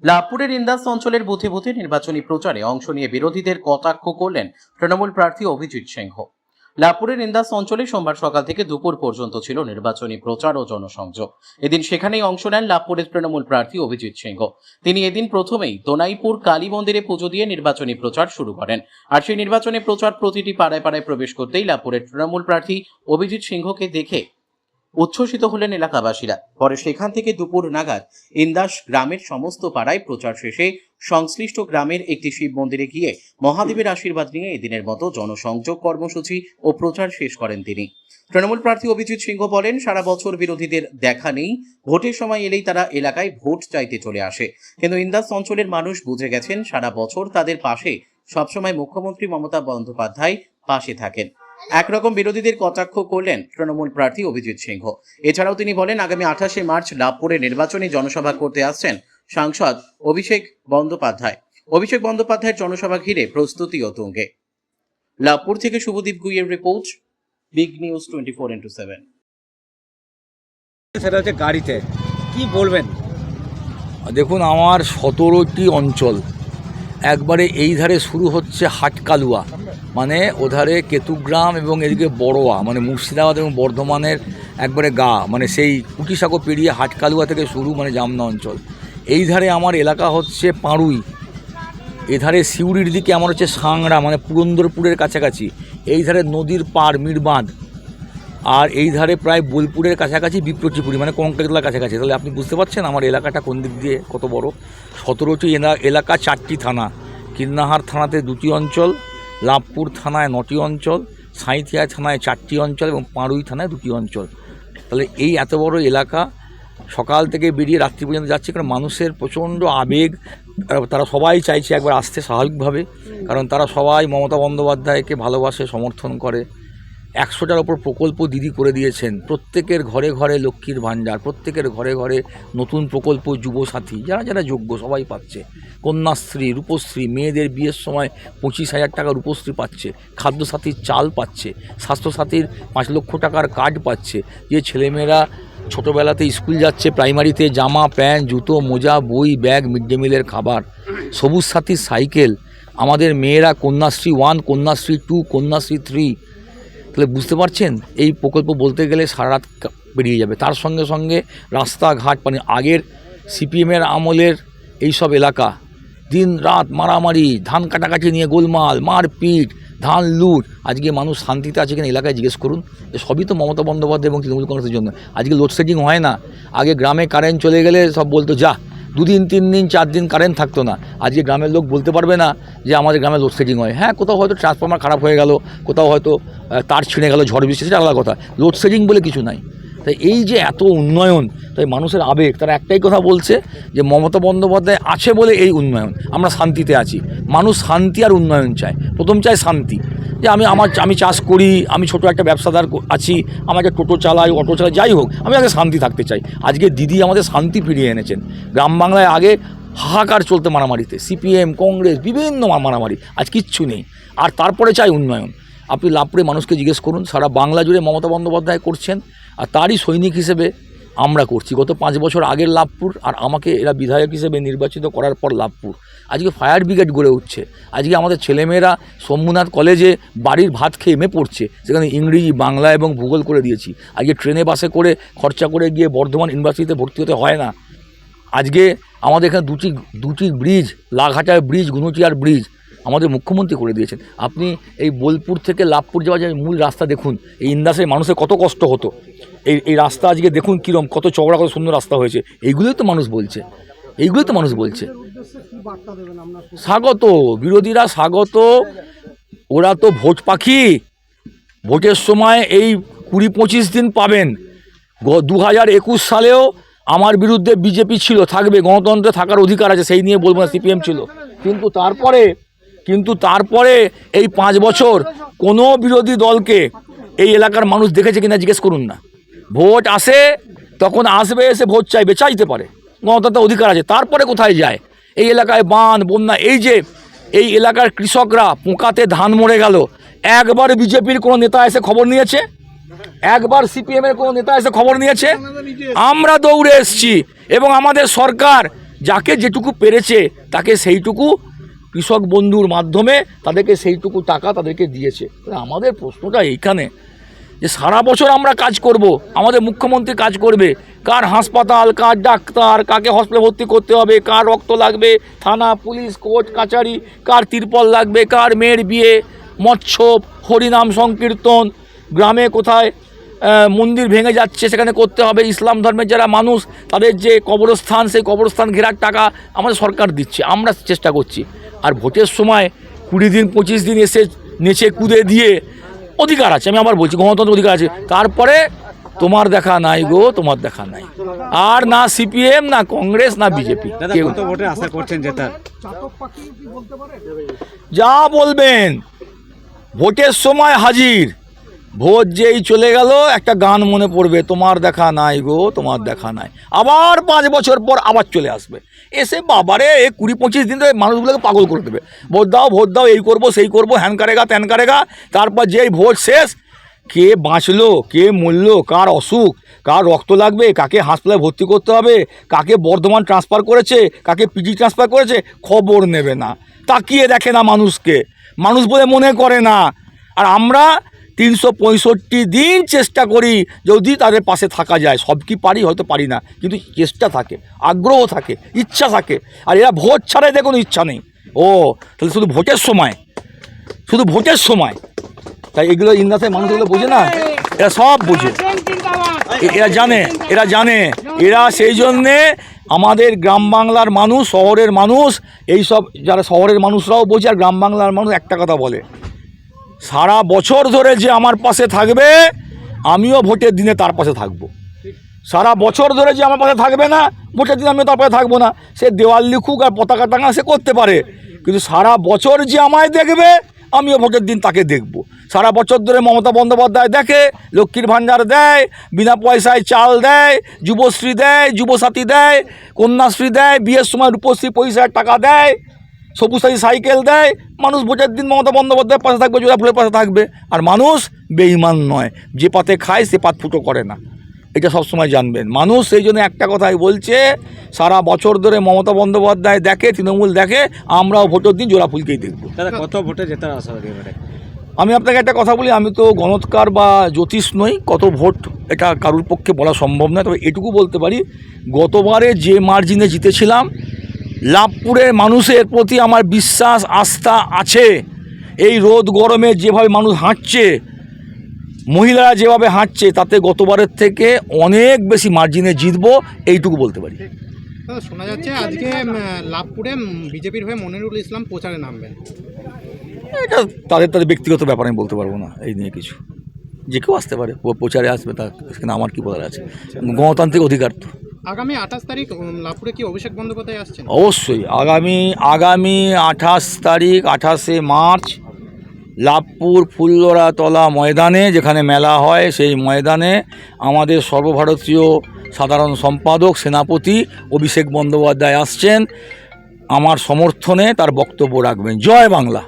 লাভপুরের ইন্দাস অঞ্চলের বুথে বুথে নির্বাচনী প্রচারে অংশ নিয়ে বিরোধীদের কটাক্ষ করলেন তৃণমূল প্রার্থী অভিজিৎ সিংহ। লাভপুরের ইন্দাস অঞ্চলে সোমবার সকাল থেকে দুপুর পর্যন্ত ছিল নির্বাচনী প্রচার ও জনসংযোগ। এদিন সেখানেই অংশ নেন লাভপুরের তৃণমূল প্রার্থী অভিজিৎ সিংহ। তিনি এদিন প্রথমেই দোনাইপুর কালী মন্দিরে পুজো দিয়ে নির্বাচনী প্রচার শুরু করেন। আর সেই নির্বাচনী প্রচার প্রতিটি পাড়ায় পাড়ায় প্রবেশ করতেই লাভপুরের তৃণমূল প্রার্থী অভিজিৎ সিংহকে দেখে উচ্ছ্বসিত হলেন এলাকাবাসীরা। পরে সেখান থেকে দুপুর নাগাদ ইন্দাস গ্রামের সমস্ত পাড়ায় প্রচার শেষে সংশ্লিষ্ট গ্রামের একটি শিব মন্দিরে গিয়ে মহাদেবের আশীর্বাদ নিয়ে এদিনের মতো জনসংযোগ কর্মসূচি ও প্রচার শেষ করেন তিনি। তৃণমূল প্রার্থী অভিজিৎ সিংহ বলেন, সারা বছর বিরোধীদের দেখা নেই, ভোটের সময় এলেই তারা এলাকায় ভোট চাইতে চলে আসে। কিন্তু ইন্দাস অঞ্চলের মানুষ বুঝে গেছেন সারা বছর তাদের পাশে সবসময় মুখ্যমন্ত্রী মমতা বন্দ্যোপাধ্যায় পাশে থাকেন। একরকম বিরোধীদের কটাক্ষ করলেন তৃণমূল প্রার্থী অভিজিৎ সিংহ। এছাড়াও তিনি বলেন, আগামী 28শে মার্চ লাভপুরে নির্বাচনী জনসভা করতে আসছেন সাংসদ অভিষেক বন্দ্যোপাধ্যায়ের জনসভা ঘিরে প্রস্তুতিও তুঙ্গে। লাভপুর থেকে শুভদীপ গুইয়ের রিপোর্ট, বিগ নিউজ 24x7। সেটা হচ্ছে গাড়িতে কি বলবেন? দেখুন, আমার 17টি অঞ্চল একবারে এই ধারে শুরু হচ্ছে হাটকালুয়া, মানে ওধারে কেতুগ্রাম এবং এদিকে বড়োয়া, মানে মুর্শিদাবাদ এবং বর্ধমানের একবারে গা, মানে সেই কুটিসাঁকো পেরিয়ে হাটকালুয়া থেকে শুরু, মানে জামনা অঞ্চল। এই ধারে আমার এলাকা হচ্ছে পাড়ুই, এধারে সিউড়ির দিকে আমার হচ্ছে সাংড়া, মানে পুরন্দরপুরের কাছাকাছি। এই ধারে নদীর পাড় মিরবাঁধ, আর এই ধারে প্রায় বোলপুরের কাছাকাছি বিপ্রচিপুরি, মানে কঙ্কাজলার কাছাকাছি। তাহলে আপনি বুঝতে পারছেন আমার এলাকাটা কোন দিক দিয়ে কত বড়। 17টি এলাকা, 4টি থানা। কীর্ণাহার থানাতে 2টি অঞ্চল, লাভপুর থানায় 9টি অঞ্চল, সাঁইথিয়া থানায় 4টি অঞ্চল এবং পাড়ুই থানায় 2টি অঞ্চল। তাহলে এই এত বড় এলাকা সকাল থেকে বেরিয়ে রাত্রি পর্যন্ত যাচ্ছে, কারণ মানুষের প্রচণ্ড আবেগ। তারা সবাই চাইছে একবার আসতে স্বাভাবিকভাবে, কারণ তারা সবাই মমতা বন্দ্যোপাধ্যায়কে ভালোবাসে, সমর্থন করে। 100টার ওপর প্রকল্প দিদি করে দিয়েছেন। প্রত্যেকের ঘরে ঘরে লক্ষ্মীর ভাণ্ডার, প্রত্যেকের ঘরে ঘরে নতুন প্রকল্প, যুবসাথী, যারা যারা যোগ্য সবাই পাচ্ছে। কন্যাশ্রী, রূপশ্রী, মেয়েদের বিয়ের সময় 25,000 টাকা রূপশ্রী পাচ্ছে। খাদ্যসাথীর চাল পাচ্ছে। স্বাস্থ্যসাথীর 5 লক্ষ টাকার কার্ড পাচ্ছে। যে ছেলেমেয়েরা ছোটোবেলাতে স্কুল যাচ্ছে, প্রাইমারিতে জামা প্যান্ট জুতো মোজা বই ব্যাগ, মিড ডে মিলের খাবার, সবুজ সাথীর সাইকেল। আমাদের মেয়েরা কন্যাশ্রী 1, কন্যাশ্রী 2, কন্যাশ্রী 3। তাহলে বুঝতে পারছেন এই প্রকল্প বলতে গেলে সারা রাত বেরিয়ে যাবে। তার সঙ্গে সঙ্গে রাস্তাঘাট, মানে আগের সিপিএমের আমলের এইসব এলাকা দিন রাত মারামারি, ধান কাটাকাটি নিয়ে গোলমাল, মারপিট, ধান লুট। আজকে মানুষ শান্তিতে আছে কিনা এলাকায় জিজ্ঞেস করুন। সবই তো মমতা বন্দ্যোপাধ্যায় এবং তৃণমূল কংগ্রেসের জন্য। আজকে লোডশেডিং হয় না। আগে গ্রামে কারেন্ট চলে গেলে সব বলতো যা 2 দিন 3 দিন 4 দিন কারেন্ট থাকতো না। আজকে গ্রামের লোক বলতে পারবে না যে আমাদের গ্রামে লোডশেডিং হয়। হ্যাঁ, কোথাও হয়তো ট্রান্সফরমার খারাপ হয়ে গেল, কোথাও হয়তো তার ছিঁড়ে গেল, ঝড় বৃষ্টি, সেটা আলাদা কথা। লোডশেডিং বলে কিছু নাই। তাই এই যে এত উন্নয়ন, তাই মানুষের আবেগ, তারা একটাই কথা বলছে যে মমতা বন্দ্যোপাধ্যায় আছে বলে এই উন্নয়ন, আমরা শান্তিতে আছি। মানুষ শান্তি আর উন্নয়ন চায়। প্রথম চায় শান্তি, যে আমি চাষ করি, আমি ছোটো একটা ব্যবসাদার আছি, আমাকে টোটো চালাই, অটো চালাই, যাই হোক, আমি আগে শান্তি থাকতে চাই। আজকে দিদি আমাদের শান্তি ফিরিয়ে এনেছেন। গ্রাম বাংলায় আগে হাহাকার চলতে মারামারিতে, সিপিএম কংগ্রেস বিভিন্ন মারামারি, আজ কিচ্ছু নেই। আর তারপরে চাই উন্নয়ন। আপনি লাভপুরে মানুষকে জিজ্ঞেস করুন, সারা বাংলা জুড়ে মমতা বন্দ্যোপাধ্যায় করছেন, আর তারই সৈনিক হিসেবে আমরা করছি। গত 5 বছর আগের লাভপুর, আর আমাকে এরা বিধায়ক হিসেবে নির্বাচিত করার পর লাভপুর আজকে ফায়ার ব্রিগেড গড়ে উঠছে। আজকে আমাদের ছেলেমেয়েরা শম্ভুনাথ কলেজে বাড়ির ভাত খেয়ে এমে পড়ছে, সেখানে ইংরেজি, বাংলা এবং ভূগোল করে দিয়েছি। আজকে ট্রেনে বাসে করে খরচা করে গিয়ে বর্ধমান ইউনিভার্সিটিতে ভর্তি হতে হয় না। আজকে আমাদের এখানে দুটি ব্রিজ, লাঘাটার ব্রিজ, গুনুচিয়ার ব্রিজ আমাদের মুখ্যমন্ত্রী করে দিয়েছেন। আপনি এই বোলপুর থেকে লাভপুর যাওয়ার যে মূল রাস্তা দেখুন, এই ইন্দাসের মানুষের কত কষ্ট হতো। এই রাস্তা আজকে দেখুন কীরকম, কত চওড়া, কত সুন্দর রাস্তা হয়েছে। এইগুলোই তো মানুষ বলছে, এইগুলোই তো মানুষ বলছে। স্বাগত, বিরোধীরা স্বাগত। ওরা তো ভোট পাখি। ভোটের সময় এই 20-25 দিন পাবেন। 2021 সালেও আমার বিরুদ্ধে বিজেপি ছিল, থাকবে, গণতন্ত্রে থাকার অধিকার আছে, সেই নিয়ে বলবো না, সিপিএম ছিল। কিন্তু তারপরে এই 5 বছর কোনো বিরোধী দলকে এই এলাকার মানুষ দেখেছে কিনা জিজ্ঞেস করুন না। ভোট আসে তখন আসবে, এসে ভোট চাইবে, চাইতে পারে, গণতন্ত্রের অধিকার আছে। তারপরে কোথায় যায়? এই এলাকায় বান বন্যা, এই যে এই এলাকার কৃষকরা পোকাতে ধান মরে গেল, একবার বিজেপির কোনো নেতা এসে খবর নিয়েছে? একবার সিপিএমের কোনো নেতা এসে খবর নিয়েছে? আমরা দৌড়ে এসছি এবং আমাদের সরকার যাকে যেটুকু পেরেছে তাকে সেইটুকু কৃষক বন্ধুর মাধ্যমে তাদেরকে সেইটুকু টাকা তাদেরকে দিয়েছে। আমাদের প্রশ্নটা এইখানে যে সারা বছর আমরা কাজ করব, আমাদের মুখ্যমন্ত্রী কাজ করবে, কার হাসপাতাল, কার ডাক্তার, কাকে হসপিটালে ভর্তি করতে হবে, কার রক্ত লাগবে, থানা, পুলিশ, কোর্ট কাচারি, কার তিরপল লাগবে, কার মেয়ের বিয়ে, মৎস্য, হরিনাম সংকীর্তন, গ্রামে কোথায় মন্দির ভেঙে যাচ্ছে সেখানে করতে হবে, ইসলাম ধর্মের যারা মানুষ তাদের যে কবরস্থান, সেই কবরস্থান ঘেরার টাকা আমাদের সরকার দিচ্ছে, আমরা চেষ্টা করছি। আর ভোটের সময় 20 দিন 25 দিন এসে নেচে কুদে দিয়ে অধিকার আছে, আমি আবার বলছি গণতন্ত্র অধিকার আছে, তারপরে তোমার দেখা নাই গো, তোমার দেখা নাই। আর না সিপিএম, না কংগ্রেস, না বিজেপি, দাদা কত ভোটে আশা করছেন জেতার? যা বলবেন, ভোটের সময় হাজির, ভোট যেই চলে গেল একটা গান মনে পড়বে, তোমার দেখা নাই গো, তোমার দেখা নাই। আবার 5 বছর পর আবার চলে আসবে, এসে বাবারে 20-25 দিন ধরে মানুষগুলোকে পাগল করে দেবে, ভোট দাও, এই করবো সেই করবো, হ্যান কারেগা ত্যান কারেগা। তারপর যেই ভোট শেষ, কে বাঁচলো, কে মরলো, কার অসুখ, কার রক্ত লাগবে, কাকে হাসপাতালে ভর্তি করতে হবে, কাকে বর্ধমান ট্রান্সফার করেছে, কাকে পিজি ট্রান্সফার করেছে, খবর নেবে না, তাকিয়ে দেখে না মানুষকে, মানুষ বলে মনে করে না। আর আমরা 365 দিন চেষ্টা করি যদি তাদের পাশে থাকা যায়। সব কি পারি, হয়তো পারি না, কিন্তু চেষ্টা থাকে, আগ্রহ থাকে, ইচ্ছা থাকে। আর এরা ভোট ছাড়া এদের কোনো ইচ্ছা নেই। তাহলে শুধু ভোটের সময়, তাই এগুলো ইন্দাসের মানুষগুলো বোঝে না, এরা সব বোঝে, এরা জানে, এরা সেই জন্যে আমাদের গ্রাম বাংলার মানুষ, শহরের মানুষ, এইসব যারা শহরের মানুষরাও বোঝে। আর গ্রাম বাংলার মানুষ একটা কথা বলে, সারা বছর ধরে যে আমার পাশে থাকবে আমিও ভোটের দিনে তার পাশে থাকবো। সারা বছর ধরে যে আমার পাশে থাকবে না, ভোটের দিনে আমিও তার পাশে থাকবো না। সে দেওয়াল লিখুক আর পতাকা টাঙা সে করতে পারে, কিন্তু সারা বছর যে আমায় দেখবে আমিও ভোটের দিন তাকে দেখব। সারা বছর ধরে মমতা বন্দ্যোপাধ্যায় দেখে, লক্ষ্মীর ভাণ্ডার দেয়, বিনা পয়সায় চাল দেয়, যুবশ্রী দেয়, যুবসাথী দেয়, কন্যাশ্রী দেয়, বিয়ের সময় রূপশ্রী পয়সার টাকা দেয়, সবুজ সাথী সাইকেল দেয়। মানুষ ভোটের দিন মমতা বন্দ্যোপাধ্যায়ের পাশে থাকবে, জোড়া ফুলের পাশে থাকবে। আর মানুষ বেঈমান নয়, যে পাতে খায় সে পাত ফুটো করে না, এটা সবসময় জানবেন। মানুষ সেই জন্য একটা কথাই বলছে, সারা বছর ধরে মমতা বন্দ্যোপাধ্যায় দেখে, তৃণমূল দেখে, আমরাও ভোটের দিন জোড়া ফুলকেই দেখব। দাদা কত ভোটে জেতার আশা এবারে? আমি আপনাকে একটা কথা বলি, আমি তো গণৎকার বা জ্যোতিষ নই, কত ভোট এটা কারুর পক্ষে বলা সম্ভব নয়। তবে এটুকু বলতে পারি, গতবারে যে মার্জিনে জিতেছিলাম, লাভপুরের মানুষের প্রতি আমার বিশ্বাস আস্থা আছে। এই রোদ গরমে যেভাবে মানুষ হাঁটছে, মহিলারা যেভাবে হাঁটছে, তাতে গতবারের থেকে অনেক বেশি মার্জিনে জিতবো, এইটুকু বলতে পারি। শোনা যাচ্ছে আজকে লাভপুরে বিজেপির হয়ে মনিরুল ইসলাম প্রচারে নামবেন। এটা তাদের ব্যক্তিগত ব্যাপার, আমি বলতে পারবো না এই নিয়ে কিছু। যে কেউ আসতে পারে, প্রচারে আসবে, তা সেখানে আমার কি বলার আছে, গণতান্ত্রিক অধিকার তো। আগামী 28 তারিখ লাভপুরে কি অভিষেক বন্দ্যোপাধ্যায় আসছেন? অবশ্যই আগামী 28 তারিখ, 28শে মার্চ লাভপুর ফুল্লরাতলা ময়দানে, যেখানে মেলা হয়, সেই ময়দানে আমাদের সর্বভারতীয় সাধারণ সম্পাদক সেনাপতি অভিষেক বন্দ্যোপাধ্যায় আসছেন। আমার সমর্থনে তার বক্তব্য রাখবেন। জয় বাংলা।